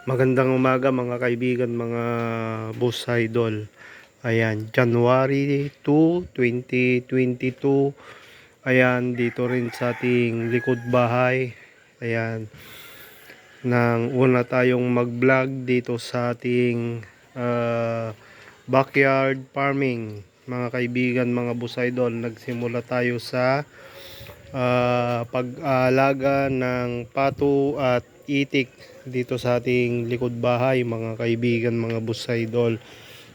Magandang umaga mga kaibigan, mga boss idol. Ayan, January 2, 2022. Ayan, dito rin sa ating likod bahay. Ayan, nang una tayong mag-vlog dito sa ating backyard farming. Mga kaibigan, mga boss idol, nagsimula tayo sa pag-aalaga ng pato at itik dito sa ating likod bahay mga kaibigan, mga boss idol.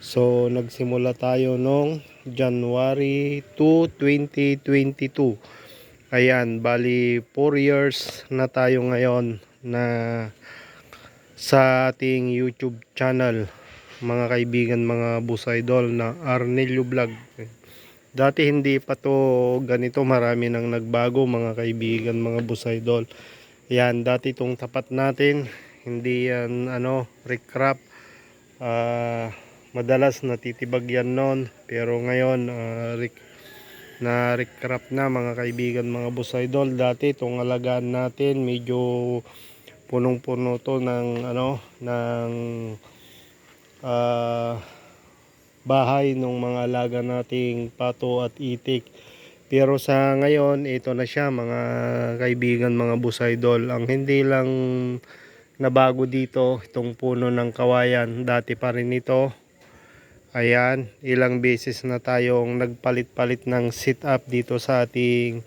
So nagsimula tayo noong January 2, 2022. Ayan, bali 4 years na tayo ngayon na sa ating YouTube channel mga kaibigan, mga boss idol, na Arnelio Vlog. Dati hindi pa to ganito, marami nang nagbago mga kaibigan, mga boss idol. Yan, dati itong tapat natin, hindi yan recrap. Madalas natitibag yan noon, pero ngayon na recrap na mga kaibigan, mga boss idol. Dati itong alagaan natin, medyo punong-puno to ng ng ah, bahay ng mga alaga nating pato at itik. Pero sa ngayon, ito na siya mga kaibigan, mga boss idol. Ang hindi lang nabago dito, itong puno ng kawayan. Dati pa rin ito. Ayan, ilang beses na tayong nagpalit-palit ng sit up dito sa ating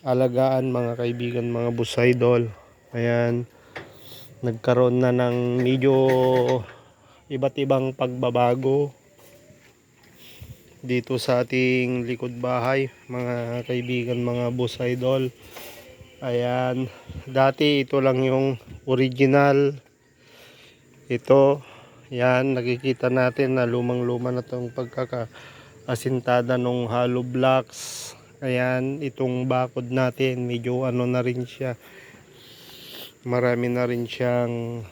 alagaan mga kaibigan, mga boss idol. Ayan, nagkaroon na ng medyo iba't ibang pagbabago dito sa ating likod bahay mga kaibigan, mga boss idol. Ayan, dati ito lang yung original. Ito, yan, nakikita natin na lumang luma na itong pagkakaasintada ng hollow blocks. Ayan, itong bakod natin medyo na rin siya, marami na rin siyang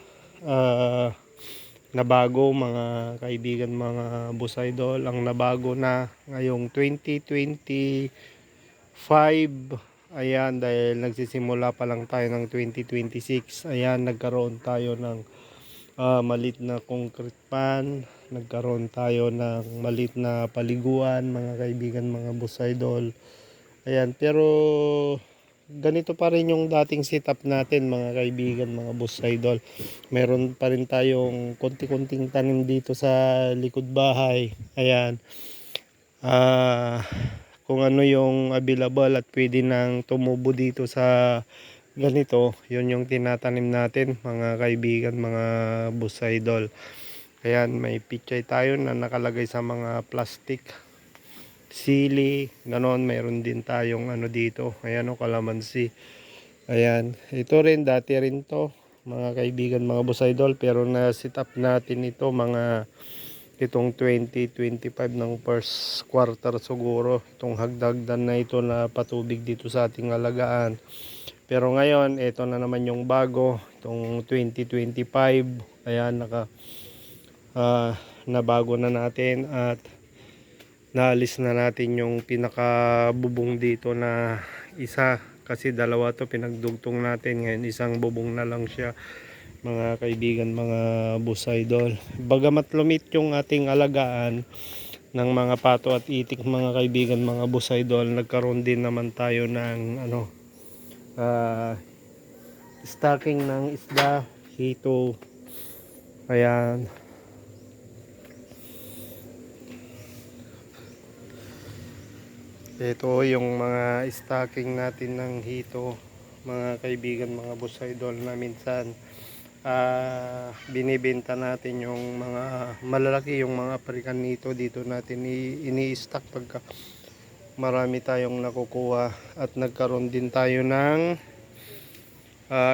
nabago mga kaibigan, mga boss idol. Ang nabago na ngayong 2025, ayan, dahil nagsisimula pa lang tayo ng 2026. Ayan, nagkaroon tayo ng malit na concrete pan, nagkaroon tayo ng malit na paliguan mga kaibigan, mga boss idol. Ayan, pero ganito pa rin yung dating setup natin mga kaibigan, mga boss idol. Meron pa rin tayong konti-konting tanim dito sa likod bahay. Ayan, kung ano yung available at pwede nang tumubo dito sa ganito, yun yung tinatanim natin mga kaibigan, mga boss idol. Ayan, may pichay tayo na nakalagay sa mga plastic, sili, ganon. Mayroon din tayong dito, ayan o, kalamansi. Ayan, ito rin, dati rin to mga kaibigan, mga boss idol, pero na set up natin ito mga itong 2025 ng first quarter siguro, itong hagdagdan na ito na patubig dito sa ating alagaan. Pero ngayon, ito na naman yung bago, itong 2025. Ayan, nabago na natin at naalis na natin yung pinakabubong dito na isa, kasi dalawa to pinagdugtong natin. Ngayon isang bubong na lang siya mga kaibigan, mga boss idol. Bagamat lumit yung ating alagaan ng mga pato at itik mga kaibigan, mga boss idol, nagkaroon din naman tayo ng stocking ng isda, hito. Ayan, ito yung mga stocking natin ng hito mga kaibigan, mga boss idol, na minsan binibenta natin yung mga malalaki, yung mga nito dito natin ini-stock pagka marami tayong nakukuha. At nagkaroon din tayo ng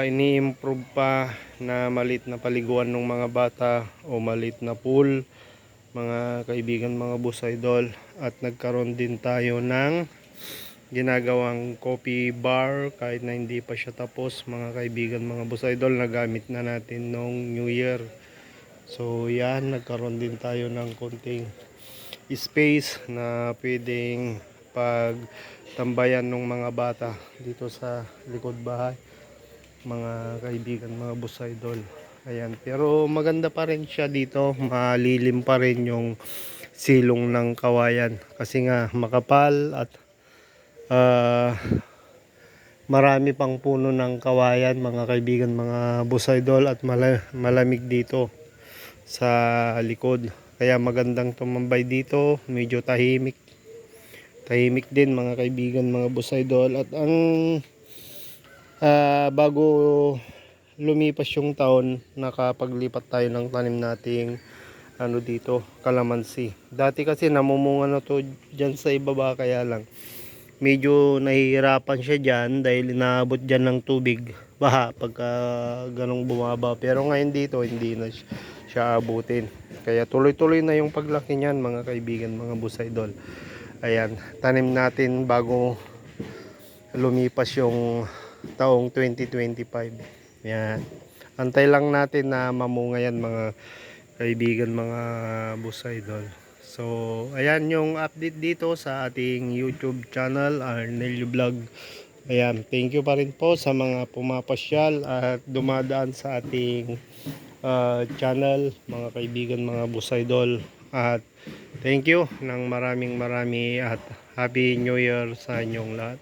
ini-improve pa na malit na paliguan ng mga bata o malit na pool mga kaibigan, mga boss idol. At nagkaroon din tayo ng ginagawang coffee bar kahit na hindi pa siya tapos mga kaibigan, mga boss idol, nagamit na natin nung New Year. So yan, nagkaroon din tayo ng konting space na pwedeng pagtambayan ng mga bata dito sa likod bahay mga kaibigan, mga boss idol. Ayan, pero maganda pa rin siya dito, malilim pa rin yung silong ng kawayan kasi nga makapal at ah, marami pang puno ng kawayan mga kaibigan, mga boss idol, at malamig dito sa likod. Kaya magandang tumambay dito, medyo tahimik. Tahimik din mga kaibigan, mga boss idol. At ang bago lumipas yung taon, nakapaglipat tayo ng tanim nating ano dito, kalamansi. Dati kasi namumunga na to dyan sa ibaba, kaya lang medyo nahihirapan siya dyan dahil inaabot dyan ng tubig, baha pagka ganong bumaba. Pero ngayon dito hindi na siya abutin, kaya tuloy-tuloy na yung paglaki niyan mga kaibigan, mga boss idol. Ayan, tanim natin bago lumipas yung taong 2025. Yan, antay lang natin na mamunga yan mga kaibigan, mga boss idol. So ayan yung update dito sa ating YouTube channel, Arnelio Vlog. Ayan, thank you pa rin po sa mga pumapasyal at dumadaan sa ating channel mga kaibigan, mga boss idol. At thank you ng marami at Happy New Year sa inyong lahat.